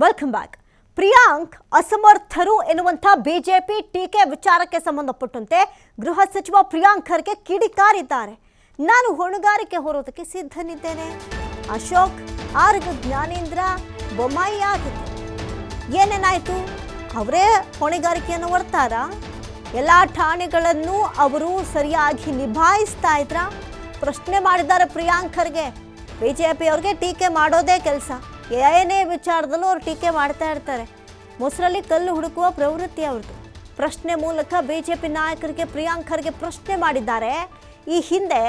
Welcome back. Priyank ಅಸಮರ್ಥರು ಎನ್ನುವಂಥ BJP ಟೀಕೆ ವಿಚಾರಕ್ಕೆ ಸಂಬಂಧಪಟ್ಟಂತೆ ಗೃಹ ಸಚಿವ ಪ್ರಿಯಾಂಕ್ ಖರ್ಗೆ ಕಿಡಿಕಾರಿದ್ದಾರೆ. ನಾನು ಹೊಣೆಗಾರಿಕೆ ಹೊರೋದಕ್ಕೆ ಸಿದ್ಧನಿದ್ದೇನೆ. ಅಶೋಕ್, ಆರ್ಗ ಜ್ಞಾನೇಂದ್ರ, ಬೊಮ್ಮಾಯಿ ಆಗಿತ್ತು. ಏನೇನಾಯ್ತು? ಅವರೇ ಹೊಣೆಗಾರಿಕೆಯನ್ನು ಹೊರ್ತಾರ? ಎಲ್ಲ ಠಾಣೆಗಳನ್ನು ಅವರು ಸರಿಯಾಗಿ ನಿಭಾಯಿಸ್ತಾ ಇದ್ರ? ಪ್ರಶ್ನೆ ಮಾಡಿದ್ದಾರೆ ಪ್ರಿಯಾಂಕ್ ಖರ್ಗೆ. ಬಿಜೆಪಿ ಅವ್ರಿಗೆ ಟೀಕೆ ಮಾಡೋದೇ ಕೆಲಸ. ಏನೇ ವಿಚಾರದಲ್ಲೂ ಅವ್ರು ಟೀಕೆ ಮಾಡ್ತಾ ಇರ್ತಾರೆ. ಮೊಸರಲ್ಲಿ ಕಲ್ಲು ಹುಡುಕುವ ಪ್ರವೃತ್ತಿ ಅವ್ರದ್ದು. ಪ್ರಶ್ನೆ ಮೂಲಕ ಬಿಜೆಪಿ ನಾಯಕರಿಗೆ ಪ್ರಿಯಾಂಕ್ ಖರ್ಗೆ ಪ್ರಶ್ನೆ ಮಾಡಿದ್ದಾರೆ. ಈ ಹಿಂದೆ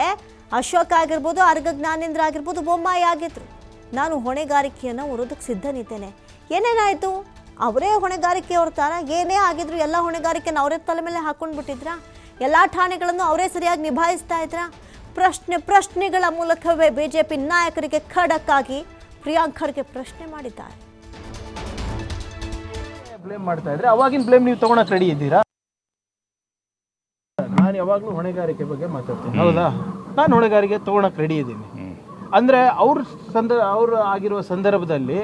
ಅಶೋಕ್ ಆಗಿರ್ಬೋದು, ಆರ್ಗ ಜ್ಞಾನೇಂದ್ರ ಆಗಿರ್ಬೋದು, ಬೊಮ್ಮಾಯಿ ಆಗಿದ್ರು. ನಾನು ಹೊಣೆಗಾರಿಕೆಯನ್ನು ಹೊರೋದಕ್ಕೆ ಸಿದ್ಧನಿದ್ದೇನೆ. ಏನೇನಾಯಿತು? ಅವರೇ ಹೊಣೆಗಾರಿಕೆ ಹೊರ್ತಾರ? ಏನೇ ಆಗಿದ್ರು ಎಲ್ಲ ಹೊಣೆಗಾರಿಕೆನ ಅವರೇ ತಲೆ ಮೇಲೆ ಹಾಕೊಂಡು ಬಿಟ್ಟಿದ್ರಾ? ಎಲ್ಲ ಠಾಣೆಗಳನ್ನು ಅವರೇ ಸರಿಯಾಗಿ ನಿಭಾಯಿಸ್ತಾ ಇದ್ರಾ? ಪ್ರಶ್ನೆಗಳ ಮೂಲಕವೇ ಬಿಜೆಪಿ ನಾಯಕರಿಗೆ ಖಡಕ್ ಆಗಿ ಪ್ರಿಯಾಂಕ್ ಖರ್ಗೆ ಪ್ರಶ್ನೆ ಮಾಡಿದ್ದಾರೆ. ಬ್ಲೇಮ್ ಮಾಡ್ತಾ ಇದ್ರೆ ಅವಾಗಿನ ಬ್ಲೇಮ್ ನೀವು ತಗೊಳಕ್ ರೆಡಿ ಇದ್ದೀರಾ? ನಾನು ಯಾವಾಗಲೂ ಹೊಣೆಗಾರಿಕೆ ಬಗ್ಗೆ ಮಾತಾಡ್ತೀನಿ, ಹೌದಾ? ನಾನು ಹೊಣೆಗಾರಿಕೆ ತಗೊಳಕ್ ರೆಡಿ ಇದ್ದೀನಿ. ಅಂದ್ರೆ ಅವ್ರು ಆಗಿರುವ ಸಂದರ್ಭದಲ್ಲಿ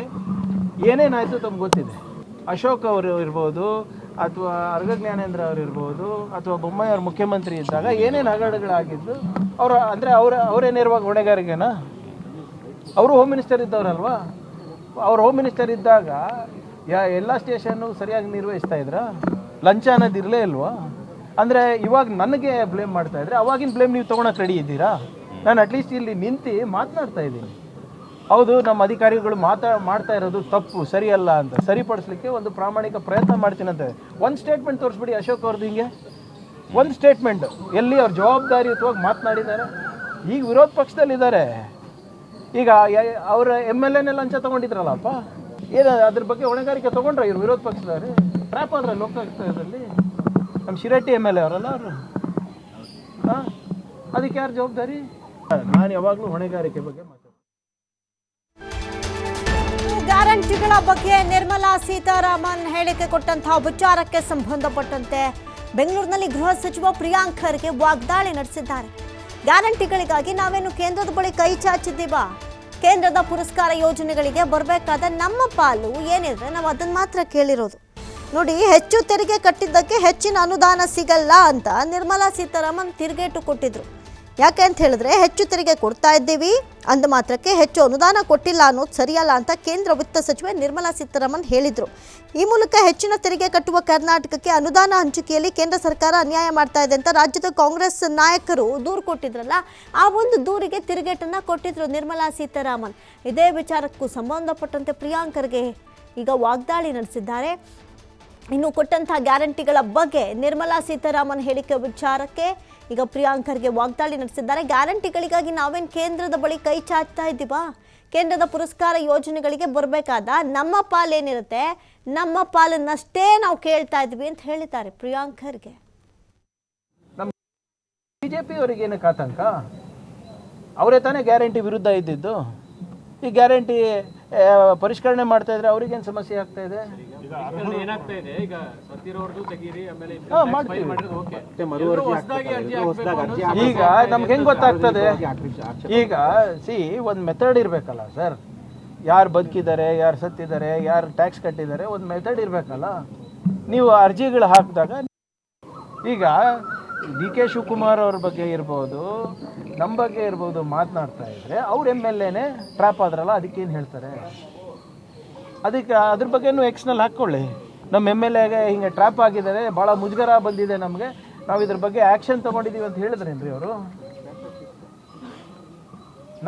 ಏನೇನಾಯ್ತು ತಮ್ಗೆ ಗೊತ್ತಿದೆ. ಅಶೋಕ್ ಅವರು ಇರ್ಬೋದು, ಅಥವಾ ಅರ್ಗ ಜ್ಞಾನೇಂದ್ರ ಅವರು ಇರ್ಬೋದು, ಅಥವಾ ಬೊಮ್ಮಾಯಿ ಅವ್ರ ಮುಖ್ಯಮಂತ್ರಿ ಇದ್ದಾಗ ಏನೇನು ಹಗರಣಗಳಾಗಿದ್ದು ಅವರೇ ನೇರವಾಗಿ ಹೊಣೆಗಾರಿಕೆನಾ? ಅವರು ಹೋಮ್ ಮಿನಿಸ್ಟರ್ ಇದ್ದವರಲ್ವಾ? ಅವ್ರು ಹೋಮ್ ಮಿನಿಸ್ಟರ್ ಇದ್ದಾಗ ಎಲ್ಲ ಸ್ಟೇಷನ್ನು ಸರಿಯಾಗಿ ನಿರ್ವಹಿಸ್ತಾ ಇದ್ರ? ಲಂಚ ಅನ್ನೋದು ಇರಲೇ ಇಲ್ವಾ? ಅಂದರೆ ಇವಾಗ ನನಗೆ ಬ್ಲೇಮ್ ಮಾಡ್ತಾ ಇದ್ರೆ ಅವಾಗಿನ ಬ್ಲೇಮ್ ನೀವು ತೊಗೊಳಕ್ಕೆ ರೆಡಿ ಇದ್ದೀರಾ? ನಾನು ಅಟ್ಲೀಸ್ಟ್ ಇಲ್ಲಿ ನಿಂತು ಮಾತನಾಡ್ತಾ ಇದ್ದೀನಿ. ಹೌದು, ನಮ್ಮ ಅಧಿಕಾರಿಗಳು ಮಾಡ್ತಾ ಇರೋದು ತಪ್ಪು, ಸರಿಯಲ್ಲ ಅಂತ ಸರಿಪಡಿಸ್ಲಿಕ್ಕೆ ಒಂದು ಪ್ರಾಮಾಣಿಕ ಪ್ರಯತ್ನ ಮಾಡ್ತೀನಂತೆ. ಒಂದು ಸ್ಟೇಟ್ಮೆಂಟ್ ತೋರಿಸ್ಬಿಡಿ ಅಶೋಕ್ ಅವ್ರದ್ದು. ಹಿಂಗೆ ಒಂದು ಸ್ಟೇಟ್ಮೆಂಟ್ ಎಲ್ಲಿ ಅವ್ರ ಜವಾಬ್ದಾರಿಯುತವಾಗಿ ಮಾತನಾಡಿದ್ದಾರೆ? ಈಗ ವಿರೋಧ ಪಕ್ಷದಲ್ಲಿದ್ದಾರೆ. ಈಗ ಅವ್ರ MLA ಲಂಚ ತೊಗೊಂಡಿದ್ರಲ್ಲಪ್ಪ, ಏನು ಅದ್ರ ಬಗ್ಗೆ ಹೊಣೆಗಾರಿಕೆ ತೊಗೊಂಡ್ರೆ ಇವ್ರು ವಿರೋಧ ಪಕ್ಷದವ್ರು? ಟ್ರ್ಯಾಪ್ ಆದ್ರೆ ಲೋಕಾಯುಕ್ತದಲ್ಲಿ ನಮ್ಮ ಶಿರಟ್ಟಿ MLA ಅವರಲ್ಲ ಅವರು. ಹಾಂ, ಅದಕ್ಕೆ ಯಾರು ಜವಾಬ್ದಾರಿ? ನಾನು ಯಾವಾಗಲೂ ಹೊಣೆಗಾರಿಕೆ ಬಗ್ಗೆ ಮಾತಾಡ್ತೀನಿ. ಗ್ಯಾರಂಟಿಗಳ ಬಗ್ಗೆ ನಿರ್ಮಲಾ ಸೀತಾರಾಮನ್ ಹೇಳಿಕೆ ಕೊಟ್ಟಂತಹ ವಿಚಾರಕ್ಕೆ ಸಂಬಂಧಪಟ್ಟಂತೆ ಬೆಂಗಳೂರಿನಲ್ಲಿ ಗೃಹ ಸಚಿವ ಪ್ರಿಯಾಂಕ್ ಖರ್ಗೆ ವಾಗ್ದಾಳಿ ನಡೆಸಿದ್ದಾರೆ. ಗ್ಯಾರಂಟಿಗಳಿಗಾಗಿ ನಾವೇನು ಕೇಂದ್ರದ ಬಳಿ ಕೈ ಚಾಚಿದ್ದೀವಾ? ಕೇಂದ್ರದ ಪುರಸ್ಕಾರ ಯೋಜನೆಗಳಿಗೆ ಬರಬೇಕಾದ ನಮ್ಮ ಪಾಲು ಏನಿದೆ ನಾವು ಅದನ್ನು ಮಾತ್ರ ಕೇಳಿರೋದು. ನೋಡಿ, ಹೆಚ್ಚು ತೆರಿಗೆ ಕಟ್ಟಿದ್ದಕ್ಕೆ ಹೆಚ್ಚಿನ ಅನುದಾನ ಸಿಗಲ್ಲ ಅಂತ ನಿರ್ಮಲಾ ಸೀತಾರಾಮನ್ ತಿರುಗೇಟು ಕೊಟ್ಟಿದ್ರು. ಯಾಕೆ ಅಂತ ಹೇಳಿದ್ರೆ, ಹೆಚ್ಚು ತೆರಿಗೆ ಕೊಡ್ತಾ ಇದ್ದೀವಿ ಅಂದ ಮಾತ್ರಕ್ಕೆ ಹೆಚ್ಚು ಅನುದಾನ ಕೊಟ್ಟಿಲ್ಲ ಅನ್ನೋದು ಸರಿಯಲ್ಲ ಅಂತ ಕೇಂದ್ರ ವಿತ್ತ ಸಚಿವೆ ನಿರ್ಮಲಾ ಸೀತಾರಾಮನ್ ಹೇಳಿದರು. ಈ ಮೂಲಕ ಹೆಚ್ಚಿನ ತೆರಿಗೆ ಕಟ್ಟುವ ಕರ್ನಾಟಕಕ್ಕೆ ಅನುದಾನ ಹಂಚಿಕೆಯಲ್ಲಿ ಕೇಂದ್ರ ಸರ್ಕಾರ ಅನ್ಯಾಯ ಮಾಡ್ತಾ ಇದೆ ಅಂತ ರಾಜ್ಯದ ಕಾಂಗ್ರೆಸ್ ನಾಯಕರು ದೂರು ಕೊಟ್ಟಿದ್ರಲ್ಲ, ಆ ಒಂದು ದೂರಿಗೆ ತಿರುಗೇಟನ್ನು ಕೊಟ್ಟಿದ್ರು ನಿರ್ಮಲಾ ಸೀತಾರಾಮನ್. ಇದೇ ವಿಚಾರಕ್ಕೂ ಸಂಬಂಧಪಟ್ಟಂತೆ ಪ್ರಿಯಾಂಕ್ ಖರ್ಗೆ ಈಗ ವಾಗ್ದಾಳಿ ನಡೆಸಿದ್ದಾರೆ. ಇನ್ನು ಕೊಟ್ಟಂಥ ಗ್ಯಾರಂಟಿಗಳ ಬಗ್ಗೆ ನಿರ್ಮಲಾ ಸೀತಾರಾಮನ್ ಹೇಳಿಕೆ ವಿಚಾರಕ್ಕೆ ಈಗ ಪ್ರಿಯಾಂಕ್ ಖರ್ಗೆ ವಾಗ್ದಾಳಿ ನಡೆಸಿದ್ದಾರೆ. ಗ್ಯಾರಂಟಿಗಳಿಗಾಗಿ ನಾವೇನು ಕೇಂದ್ರದ ಬಳಿ ಕೈ ಚಾಚ್ತಾ ಇದ್ದೀವಾ? ಕೇಂದ್ರದ ಪುರಸ್ಕಾರ ಯೋಜನೆಗಳಿಗೆ ಬರಬೇಕಾದ ನಮ್ಮ ಪಾಲೇನಿರುತ್ತೆ, ನಮ್ಮ ಪಾಲನ್ನಷ್ಟೇ ನಾವು ಕೇಳ್ತಾ ಇದ್ವಿ ಅಂತ ಹೇಳಿದ್ದಾರೆ ಪ್ರಿಯಾಂಕ್ ಖರ್ಗೆ. ನಮ್ಮ ಬಿಜೆಪಿ ಅವರಿಗೆ ಏನಕ್ಕೆ ಆತಂಕ? ಅವರೇ ತಾನೇ ಗ್ಯಾರಂಟಿ ವಿರುದ್ಧ ಇದ್ದಿದ್ದು. ಈ ಗ್ಯಾರಂಟಿ ಪರಿಷ್ಕರಣೆ ಮಾಡ್ತಾ ಇದ್ರೆ ಅವ್ರಿಗೇನು ಸಮಸ್ಯೆ ಆಗ್ತಾ ಇದೆ? ಈಗ ನಮ್ಗೆ ಹೆಂಗ್ ಗೊತ್ತಾಗ್ತದೆ? ಈಗ ಒಂದು ಮೆಥಡ್ ಇರ್ಬೇಕಲ್ಲ ಸರ್. ಯಾರು ಬದುಕಿದ್ದಾರೆ, ಯಾರು ಸತ್ತಿದ್ದಾರೆ, ಯಾರು ಟ್ಯಾಕ್ಸ್ ಕಟ್ಟಿದ್ದಾರೆ, ಒಂದು ಮೆಥಡ್ ಇರ್ಬೇಕಲ್ಲ. ನೀವು ಅರ್ಜಿಗಳು ಹಾಕಿದಾಗ ಈಗ DK ಶಿವಕುಮಾರ್ ಅವ್ರ ಬಗ್ಗೆ ಇರ್ಬೋದು, ನಮ್ಮ ಬಗ್ಗೆ ಇರ್ಬೋದು ಮಾತನಾಡ್ತಾ ಇದ್ರೆ ಅವ್ರ MLAನೇ ಟ್ರ್ಯಾಪ್ ಆದ್ರಲ್ಲ, ಅದಕ್ಕೇನು ಹೇಳ್ತಾರೆ? ಅದಕ್ಕೆ ಅದ್ರ ಬಗ್ಗೆನೂ ಎಕ್ಸ್ನಲ್ಲಿ ಹಾಕ್ಕೊಳ್ಳಿ. ನಮ್ಮ MLAಗೆ ಹಿಂಗೆ ಟ್ರ್ಯಾಪ್ ಆಗಿದ್ದಾರೆ, ಭಾಳ ಮುಜುಗರ ಬಂದಿದೆ ನಮಗೆ, ನಾವು ಇದ್ರ ಬಗ್ಗೆ ಆ್ಯಕ್ಷನ್ ತೊಗೊಂಡಿದ್ದೀವಿ ಅಂತ ಹೇಳಿದ್ರೇನ್ರಿ ಅವರು?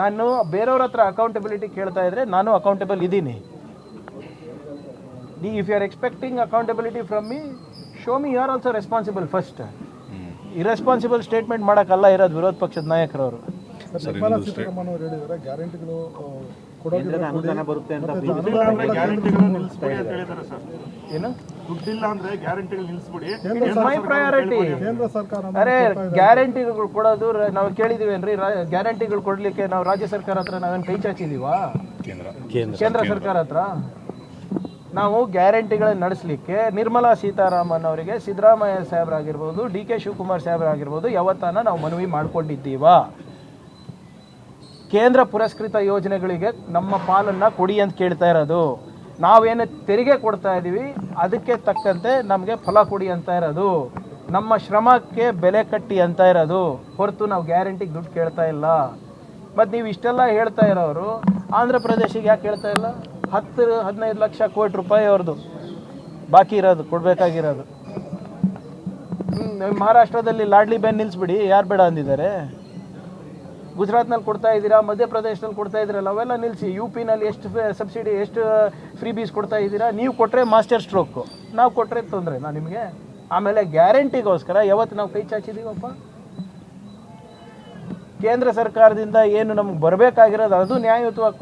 ನಾನು ಬೇರೆಯವ್ರ ಹತ್ರ ಅಕೌಂಟಬಿಲಿಟಿ ಕೇಳ್ತಾ ಇದ್ರೆ ನಾನು ಅಕೌಂಟಬಲ್ ಇದ್ದೀನಿ. If you are expecting accountability from me, show me you are also responsible first. Irresponsible statement ಮಾಡೋಕ್ಕಲ್ಲ ಇರೋದು ವಿರೋಧ ಪಕ್ಷದ ನಾಯಕರವರು. ನಿರ್ಮಲಾ ಸೀತಾರಾಮನ್ ಅವರು ಹೇಳಿದ್ದಾರೆ ಗ್ಯಾರಂಟಿಗಳು ಅನುದಾನ ಬರುತ್ತೆ ಅಂತ. ಏನು ದುಡ್ಡಿಲ್ಲ ಅಂದ್ರೆ ಗ್ಯಾರಂಟಿಗಳು ನಿಲ್ಲಿಸ್ಬಿಡಿ, ಮೈ ಪ್ರಯಾರಿಟಿ. ಕೇಂದ್ರ ಸರ್ಕಾರ ಅರೆ ಗ್ಯಾರಂಟಿಗಳು ಕೊಡೋದು ನಾವು ಕೇಳಿದೀವೇನ್ರಿ? ಗ್ಯಾರಂಟಿಗಳು ಕೊಡ್ಲಿಕ್ಕೆ ನಾವು ರಾಜ್ಯ ಸರ್ಕಾರ ಹತ್ರ ನಾವೇನು ಕೈ ಚಾಚಿದೀವಾ? ಕೇಂದ್ರ ಸರ್ಕಾರ ಹತ್ರ ನಾವು ಗ್ಯಾರಂಟಿಗಳನ್ನ ನಡೆಸಲಿಕ್ಕೆ ನಿರ್ಮಲಾ ಸೀತಾರಾಮನ್ ಅವರಿಗೆ ಸಿದ್ದರಾಮಯ್ಯ ಸಾಹೇಬರಾಗಿರ್ಬೋದು, DK ಶಿವಕುಮಾರ್ ಸಾಹೇಬರಾಗಿರ್ಬೋದು ಯಾವತ್ತಾನ ನಾವು ಮನವಿ ಮಾಡ್ಕೊಂಡಿದ್ದೀವಾ? ಕೇಂದ್ರ ಪುರಸ್ಕೃತ ಯೋಜನೆಗಳಿಗೆ ನಮ್ಮ ಪಾಲನ್ನು ಕೊಡಿ ಅಂತ ಕೇಳ್ತಾ ಇರೋದು. ನಾವೇನು ತೆರಿಗೆ ಕೊಡ್ತಾ ಇದ್ದೀವಿ ಅದಕ್ಕೆ ತಕ್ಕಂತೆ ನಮಗೆ ಫಲ ಕೊಡಿ ಅಂತ ಇರೋದು, ನಮ್ಮ ಶ್ರಮಕ್ಕೆ ಬೆಲೆ ಕಟ್ಟಿ ಅಂತ ಇರೋದು ಹೊರತು ನಾವು ಗ್ಯಾರಂಟಿಗೆ ದುಡ್ಡು ಕೇಳ್ತಾ ಇಲ್ಲ. ಮತ್ತು ನೀವು ಇಷ್ಟೆಲ್ಲ ಹೇಳ್ತಾ ಇರೋರು ಆಂಧ್ರ ಪ್ರದೇಶಿಗೆ ಯಾಕೆ ಹೇಳ್ತಾ ಇಲ್ಲ? 10-15 ಲಕ್ಷ ಕೋಟಿ ರೂಪಾಯಿ ಅವ್ರದ್ದು ಬಾಕಿ ಇರೋದು, ಕೊಡಬೇಕಾಗಿರೋದು. ಮಹಾರಾಷ್ಟ್ರದಲ್ಲಿ ಲಾಡ್ಲಿ ಬೆನ್ ನಿಲ್ಲಿಸ್ಬಿಡಿ, ಯಾರು ಬೇಡ ಅಂದಿದ್ದಾರೆ? ಗುಜರಾತ್ನಲ್ಲಿ ಕೊಡ್ತಾ ಇದ್ದೀರಾ, ಮಧ್ಯಪ್ರದೇಶದಲ್ಲಿ ಕೊಡ್ತಾ ಇದ್ದೀರಲ್ಲ, ಅವೆಲ್ಲ ನಿಲ್ಲಿಸಿ. ಯು ಪಿನಲ್ಲಿ ಎಷ್ಟು ಸಬ್ಸಿಡಿ, ಎಷ್ಟು ಫ್ರೀ ಬೀಸ್ ಕೊಡ್ತಾ ಇದ್ದೀರಾ? ನೀವು ಕೊಟ್ಟರೆ ಮಾಸ್ಟರ್ ಸ್ಟ್ರೋಕು, ನಾವು ಕೊಟ್ಟರೆ ತೊಂದರೆ ನಾ ನಿಮಗೆ. ಆಮೇಲೆ ಗ್ಯಾರಂಟಿಗೋಸ್ಕರ ಯಾವತ್ತು ನಾವು ಕೈ ಚಾಚಿದ್ದೀವಪ್ಪ? ಕೇಂದ್ರ ಸರ್ಕಾರದಿಂದ ಏನು ನಮ್ಗೆ ಬರಬೇಕಾಗಿರೋದು ಅದು ನ್ಯಾಯಯುತವಾಗಿ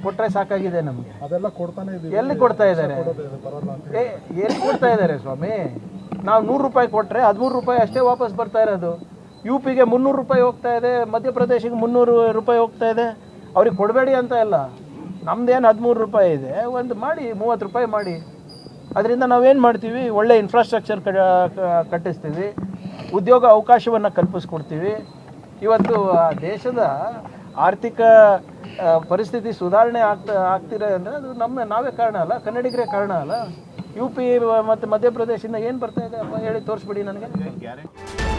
ಕೊಟ್ಟರೆ ಸಾಕಾಗಿದೆ ನಮಗೆ. ಅದೆಲ್ಲ ಕೊಡ್ತಾನೆ ಇದೀವಿ. ಎಲ್ಲಿ ಕೊಡ್ತಾ ಇದ್ದಾರೆ? ಎಲ್ಲಿ ಕೊಡ್ತಾ ಇದ್ದಾರೆ ಸ್ವಾಮಿ? ನಾವು 100 ರೂಪಾಯಿ ಕೊಟ್ಟರೆ 13 ರೂಪಾಯಿ ಅಷ್ಟೇ ವಾಪಸ್ ಬರ್ತಾ ಇರೋದು. ಯು ಪಿಗೆ 300 ರೂಪಾಯಿ ಹೋಗ್ತಾ ಇದೆ, ಮಧ್ಯಪ್ರದೇಶಿಗೆ 300 ರೂಪಾಯಿ ಹೋಗ್ತಾ ಇದೆ. ಅವ್ರಿಗೆ ಕೊಡಬೇಡಿ ಅಂತ ಇಲ್ಲ. ನಮ್ದೇನು 13 ರೂಪಾಯಿ ಇದೆ, ಒಂದು ಮಾಡಿ 30 ರೂಪಾಯಿ ಮಾಡಿ. ಅದರಿಂದ ನಾವೇನು ಮಾಡ್ತೀವಿ? ಒಳ್ಳೆ ಇನ್ಫ್ರಾಸ್ಟ್ರಕ್ಚರ್ ಕಟ್ಟಿಸ್ತೀವಿ, ಉದ್ಯೋಗ ಅವಕಾಶವನ್ನು ಕಲ್ಪಿಸ್ಕೊಡ್ತೀವಿ. ಇವತ್ತು ದೇಶದ ಆರ್ಥಿಕ ಪರಿಸ್ಥಿತಿ ಸುಧಾರಣೆ ಆಗ್ತಿದೆ ಅಂದರೆ ಅದು ನಾವೇ ಕಾರಣ ಅಲ್ಲ, ಕನ್ನಡಿಗರೇ ಕಾರಣ ಅಲ್ಲ. ಯು ಪಿ ಮತ್ತು ಮಧ್ಯಪ್ರದೇಶದಿಂದ ಏನು ಬರ್ತಾ ಇದೆ ಅಪ್ಪ ಹೇಳಿ ತೋರಿಸ್ಬಿಡಿ ನನಗೆ.